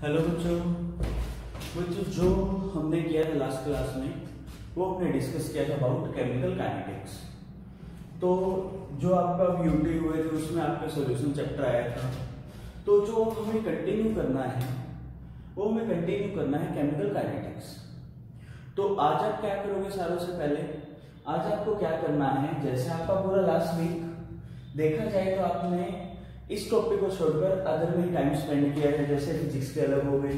Hello बच्चों जो हमने किया था लास्ट क्लास में वो हमने डिस्कस किया था अबाउट केमिकल काइनेटिक्स। तो जो आपका यूटी हुए थे उसमें आपका सॉल्यूशन चैप्टर आया था। तो जो हमें कंटिन्यू करना है वो हमें कंटिन्यू करना है केमिकल काइनेटिक्स। तो आज आप क्या करोगे? सारों से पहले आज आपको क्या करना है, जैसे आपका पूरा लास्ट वीक देखा जाए तो आपने इस टॉपिक को छोड़कर अदर में टाइम स्पेंड किया है, जैसे फिजिक्स के अलग हो गए,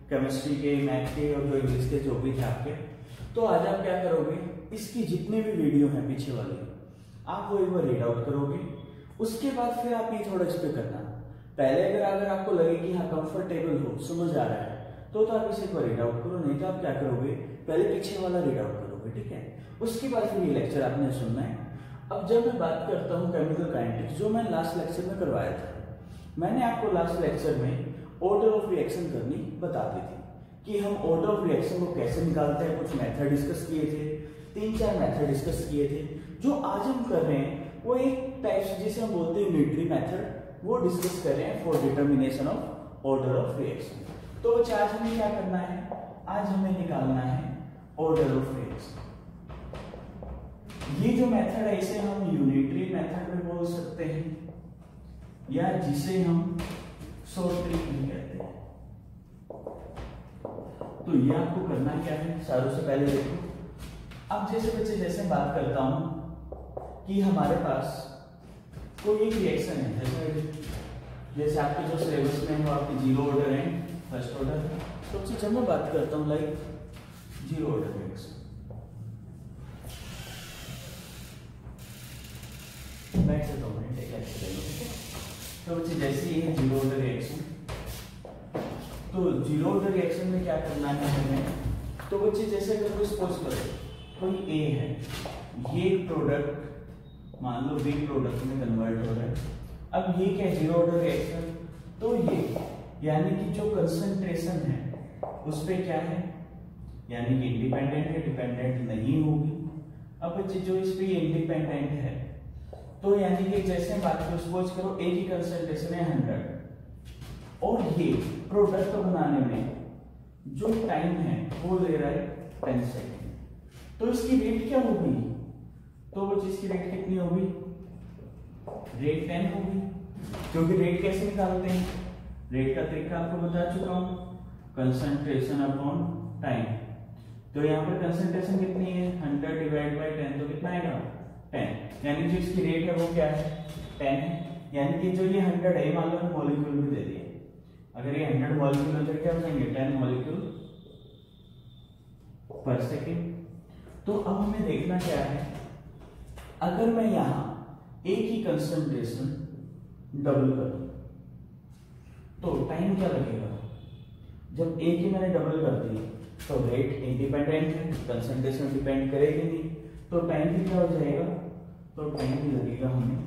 केमिस्ट्री के, मैथ के और जो इंग्लिश के जो भी थे आपके। तो आज आप क्या करोगे, इसकी जितने भी वीडियो हैं पीछे वाले आप वो एक बार रीड आउट करोगे। उसके बाद फिर आप ये थोड़ा इस पे करना। पहले अगर आपको लगे कि हाँ कंफर्टेबल हो, समझ आ रहा है, तो आप इसे एक बार रीड आउट करो। नहीं तो आप क्या करोगे, पहले पीछे वाला रीड आउट करोगे, ठीक है। उसके बाद फिर ये लेक्चर आपने सुनना है। अब जब मैं बात करता हूँ केमिकल काइनेटिक्स, जो मैंने लास्ट लेक्चर में करवाया था, मैंने आपको लास्ट लेक्चर में ऑर्डर ऑफ रिएक्शन करनी बता दी थी कि हम ऑर्डर ऑफ रिएक्शन को कैसे निकालते हैं। कुछ मेथड डिस्कस किए थे, 3-4 मेथड डिस्कस किए थे। जो आज हम कर रहे हैं वो एक टाइप से जिसे हम बोलते हैं यूनिटरी मेथड, वो डिस्कस कर रहे हैं for determination of order of reaction. तो आज हमें क्या करना है, आज हमें निकालना है ऑर्डर ऑफ रिएक्शन। ये जो मेथड है इसे हम यूनिटरी मेथड में बोल सकते हैं या जिसे हम शॉर्ट ट्रिक भी कहते हैं। तो ये आपको करना क्या है, सारों से पहले देखो। अब जैसे बच्चे जैसे बात करता हूं कि हमारे पास कोई एक रिएक्शन है, जैसे आपके जो सिलेबस में वो आपके जीरो ऑर्डर है, फर्स्ट ऑर्डर है। तो जब मैं बात करता हूं लाइक जीरो ऑर्डर रिएक्शन, तो बच्चे जैसे ये है जीरो ऑर्डर रिएक्शन, तो जीरो ऑर्डर रिएक्शन में क्या करना है हमें। तो बच्चे जैसे अगर कोई सपोज करो कोई ए है, ये प्रोडक्ट मान लो बी प्रोडक्ट में कन्वर्ट हो रहा है। अब ये क्या है, जीरो ऑर्डर रिएक्शन। तो ये यानी कि जो कंसंट्रेशन है उस पे क्या है, यानी कि इंडिपेंडेंट है, डिपेंडेंट नहीं होगी। अब बच्चे जो इस पे इंडिपेंडेंट है, तो यानी कि जैसे बात करो सपोज करो ए की कंसंट्रेशन है 100 और ये प्रोडक्ट बनाने में जो टाइम है वो ले रहा है 10 सेकेंड। तो इसकी रेट क्या होगी, तो वो इसकी रेट कितनी होगी, रेट 10 होगी। क्योंकि रेट कैसे निकालते हैं, रेट का तरीका आपको बता चुका हूं, कंसंट्रेशन अपॉन टाइम। तो यहाँ पर कंसंट्रेशन कितनी है 100 डिवाइड बाय 10, तो कितना आएगा 10। यानी जो इसकी रेट है वो क्या है 10 है। यानी कि जो ये 100 है, मान लो मॉलिक्यूल भी दे दिए, अगर ये 100 मॉलिक्यूल है तो क्या हो जाएंगे 10 मॉलिक्यूल पर सेकेंड। तो अब हमें देखना क्या है, अगर मैं यहाँ ए की कंसंट्रेशन डबल करूं तो टाइम क्या लगेगा। जब ए की मैंने डबल कर दी तो रेट इंडिपेंडेंट है, कंसंट्रेशन डिपेंड करेगी नहीं, तो टाइम भी क्या हो जाएगा, तो टाइम भी लगेगा हमें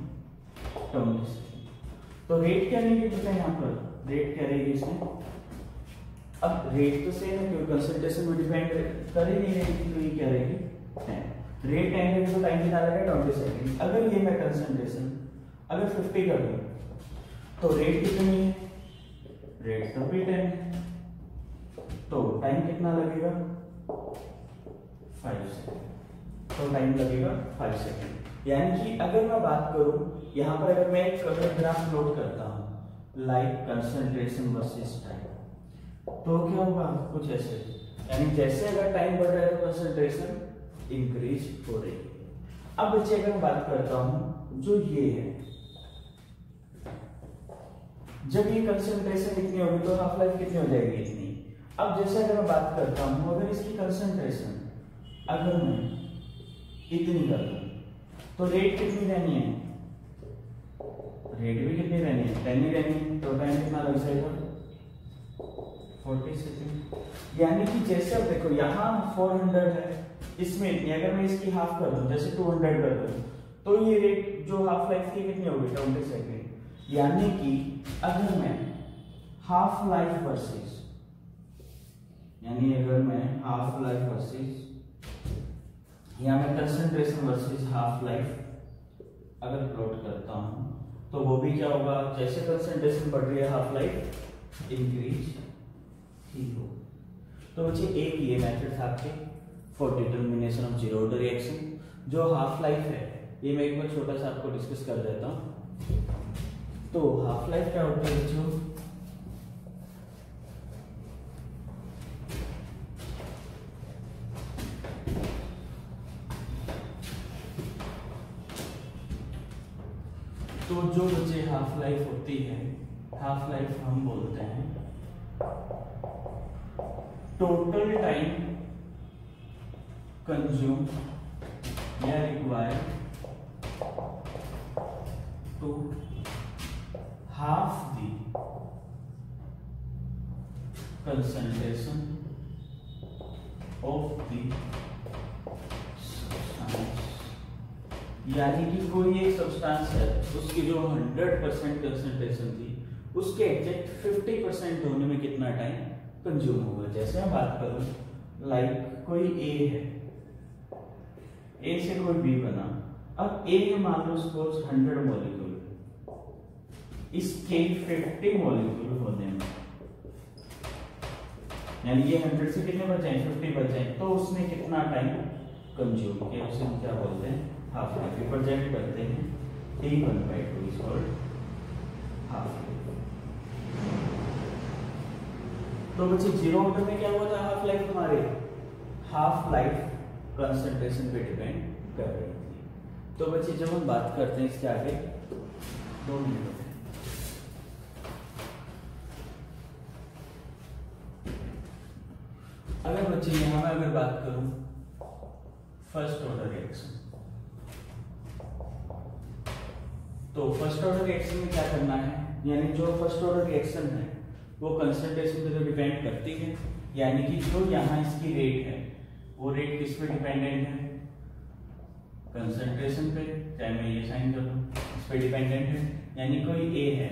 20 सेकेंड। तो रेट क्या रहेगी बेटा, यहाँ पर रेट क्या रहेगी इसमें। अब रेट तो सेम है क्योंकि कंसंट्रेशन में डिपेंड कर ही नहीं रहेगी, तो ये क्या रहेगी 10। रेट 10 है तो टाइम कितना लगेगा 20 सेकेंड। अगर ये मैं कंसंट्रेशन अगर 50 कर दूं तो रेट कितनी है, रेट तो भी 10 है, तो टाइम कितना लगेगा 5 सेकेंड। तो टाइम लगेगा 5 सेकेंड। यानी कि अगर मैं बात करूं यहां पर, अगर मैं एक ग्राफ प्लॉट करता हूं लाइक कंसंट्रेशन वर्सेस टाइम, तो क्या होगा कुछ ऐसे, यानी जैसे अगर टाइम बढ़ रहा है तो कंसंट्रेशन इंक्रीज हो रही है। अब बच्चे अगर मैं बात करता हूं जो ये है, जब ये कंसंट्रेशन इतनी होगी तो हाफ लाइफ कितनी हो जाएगी, इतनी। अब जैसे अगर मैं बात करता हूं अगर इसकी कंसंट्रेशन अगर मैं इतनी कर दूं तो रेट कितनी रहनी है, रेट भी कितनी रहनी है 10 ही रहनी है। तो टाइम कितना लग जाएगा 40 सेकेंड। यानी कि जैसे अब देखो यहाँ 400 है, इसमें इतनी, अगर मैं इसकी हाफ कर दूं जैसे 200 कर दूं तो ये रेट जो हाफ लाइफ की कितनी होगी 20 सेकेंड। यानी कि अगर मैं हाफ लाइफ वर्सेस, यानी अगर मैं हाफ लाइफ वर्सेस या मैं कंसंट्रेशन वर्सेस हाफ लाइफ अगर प्लॉट करता हूं तो वो भी क्या होगा, जैसे कंसंट्रेशन बढ़ रही है हाफ लाइफ इंक्रीज ही हो। तो बच्चे एक ये मेथड था आपके for determination of zero order reaction. जो हाफ लाइफ है ये मैं एक बार छोटा सा आपको डिस्कस कर देता हूँ। तो हाफ लाइफ क्या होता है बच्चों, तो जो बच्चे हाफ लाइफ होती है, हाफ लाइफ हम बोलते हैं टोटल टाइम कंज्यूम या required to half the concentration of the substance. यानी कि कोई एक सब्सटेंस है उसकी जो 100% कंसंट्रेशन थी उसके एग्जैक्ट 50% होने में कितना टाइम कंज्यूम होगा। जैसे मैं बात करूं लाइक कोई ए है, ए से कोई बी बना, अब ए है मान लो सपोज 100 मॉलिक्यूल, इसके 50 मॉलिक्यूल होने में, यानी ये 100 से कितने बच जाए 50 बच जाए, तो उसने कितना टाइम कंज्यूम किया, उसे हम क्या बोलते हैं हाफ लाइफ। रिप्रेजेंट करते हैं T1/2 is called half life. तो बच्चे जीरो ऑर्डर में क्या हुआ था, हाफ लाइफ हमारे हाफ लाइफ कंसंट्रेशन पे डिपेंड कर रही थी। तो बच्चे जब हम बात करते हैं इसके आगे 2 मिनट, अगर बच्चे यहां मैं अगर बात करूं फर्स्ट ऑर्डर रिएक्शन, तो फर्स्ट ऑर्डर रिएक्शन में क्या करना है, यानी जो फर्स्ट ऑर्डर रिएक्शन है वो कंसंट्रेशन पे तो डिपेंड करती है, यानी कि जो यहाँ इसकी रेट है वो रेट किस पे डिपेंडेंट है, कंसंट्रेशन पे, चाहे मैं ये साइन कर दूं, इस पे डिपेंडेंट है। यानी कोई ए है,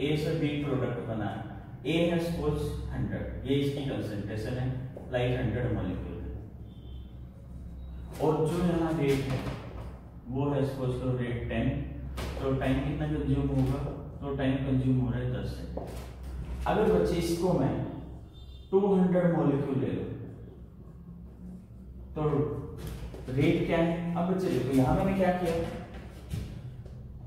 ए से बी प्रोडक्ट बना है, ए है सपोज 100, ये इसकी कंसंट्रेशन है लाइक 100 मॉलिक्यूल है, और जो यहाँ रेट है वो है सपोज करो रेट 10, तो टाइम कितना कंज्यूम होगा, तो टाइम कंज्यूम हो रहा है 10 सेकंड। अगर बच्चे इसको मैं 200 मॉलिक्यूल ले लूं तो रेट क्या है, अब बच्चे देखो यहां मैंने क्या किया,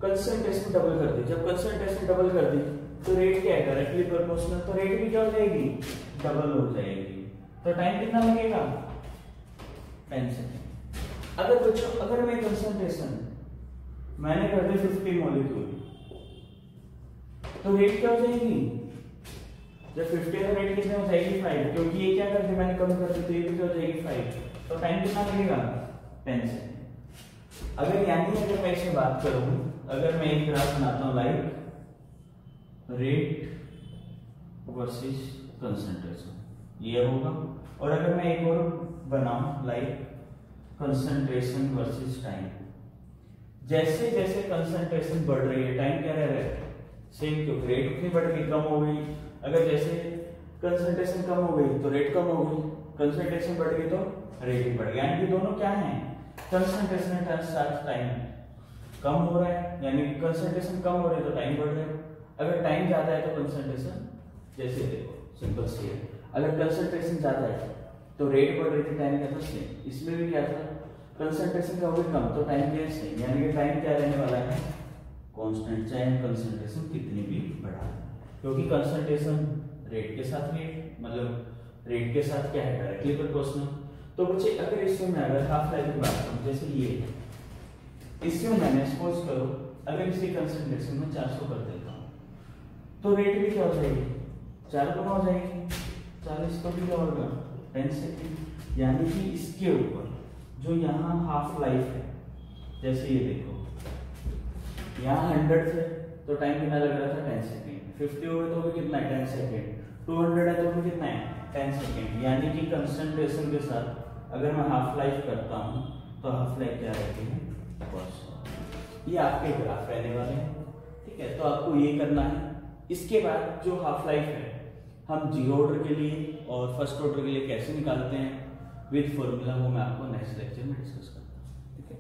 कंसंट्रेशन डबल कर दी। जब कंसंट्रेशन डबल कर दी तो रेट क्या है डायरेक्टली प्रोपोर्शनल, तो रेट भी क्या हो जाएगी डबल हो जाएगी। तो टाइम कितना लगेगा 10 सेकंड। अगर बच्चों अगर मैं कंसंट्रेशन मैंने कर दी 50 मॉलिक्यूल, तो रेट क्या हो जाएगी, जब 50 का रेट कितने हो जाएगी 5, क्योंकि ये क्या कर दी मैंने कम कर दी तो ये भी क्या हो जाएगी 5, तो टाइम कितना लगेगा 10 सेकंड। अगर यानी अगर मैं इसमें बात करूं, अगर मैं एक ग्राफ बनाता हूं लाइक रेट वर्सेस कंसंट्रेशन ये होगा, और अगर मैं एक और बनाऊं लाइक कंसंट्रेशन वर्सेस टाइम, जैसे जैसे कंसंट्रेशन बढ़ रही है टाइम क्या रह रहा है सेम, क्योंकि रेट कितनी बढ़ गई कम हो गई। अगर जैसे कंसंट्रेशन कम हो गई तो रेट कम हो गई, कंसंट्रेशन बढ़ गई तो रेट भी बढ़ गया, यानी कि दोनों क्या है कंसंट्रेशन साथ टाइम कम हो रहा है, यानी कंसंट्रेशन कम हो रही है तो टाइम बढ़ रहा है। अगर टाइम ज्यादा है तो कंसंट्रेशन, जैसे देखो सिंपल सी है, अगर कंसंट्रेशन ज्यादा है तो रेट बढ़ रही थी टाइम का सेम, इसमें भी क्या था कंसंट्रेशन का हो गई कम तो टाइम भी सेम, यानी कि टाइम क्या रहने वाला है कांस्टेंट, चाहे कंसंट्रेशन कितनी भी बढ़ा, क्योंकि कंसंट्रेशन रेट के साथ रेट मतलब रेट के साथ क्या है डायरेक्टली प्रोपोर्शनल। तो बच्चे अगर इसमें मैं अगर हाफ लाइफ की बात करूं जैसे ये इसमें मैंने सपोज करो अगर इसकी कंसंट्रेशन में 400 कर देता हूं तो रेट भी क्या हो जाएगी 4 गुना हो जाएगी, 40 तो भी क्या होगा 10 सेकेंड। यानी कि इसके ऊपर जो यहाँ हाफ लाइफ है, जैसे ये देखो यहाँ 100 थे तो टाइम कितना लग रहा था 10 सेकेंड, 50 हो गए तो भी कितना है 10 सेकेंड, 200 है तो भी कितना है 10 सेकेंड। यानी कि कंसंट्रेशन के साथ अगर मैं हाफ लाइफ करता हूँ तो हाफ लाइफ क्या रहती है 100। ये आपके ग्राफ रहने वाले हैं, ठीक है। तो आपको ये करना है। इसके बाद जो हाफ लाइफ है हम जीरो ऑर्डर के लिए और फर्स्ट ऑर्डर के लिए कैसे निकालते हैं विद फॉर्मूला, वो मैं आपको नेक्स्ट लेक्चर में डिस्कस करता हूँ, ठीक है।